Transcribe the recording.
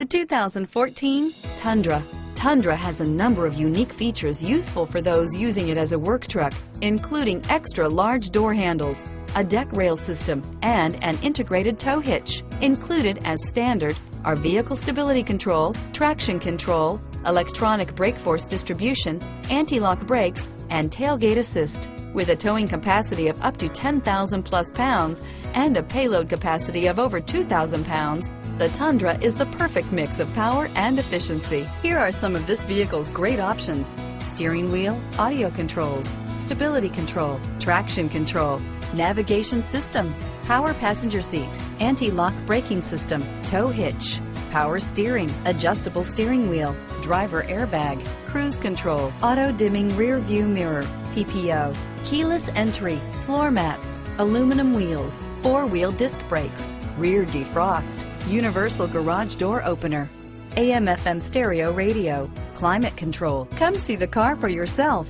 The 2014 Tundra. Tundra has a number of unique features useful for those using it as a work truck, including extra large door handles, a deck rail system, and an integrated tow hitch. Included as standard are vehicle stability control, traction control, electronic brake force distribution, anti-lock brakes, and tailgate assist. With a towing capacity of up to 10,000 plus pounds and a payload capacity of over 2,000 pounds, the Tundra is the perfect mix of power and efficiency. Here are some of this vehicle's great options: steering wheel audio controls, stability control, traction control, navigation system, power passenger seat, anti-lock braking system, tow hitch, power steering, adjustable steering wheel, driver airbag, cruise control, auto-dimming rear view mirror, PPO, keyless entry, floor mats, aluminum wheels, four-wheel disc brakes, rear defrost, universal garage door opener, AM/FM stereo radio, climate control. Come see the car for yourself.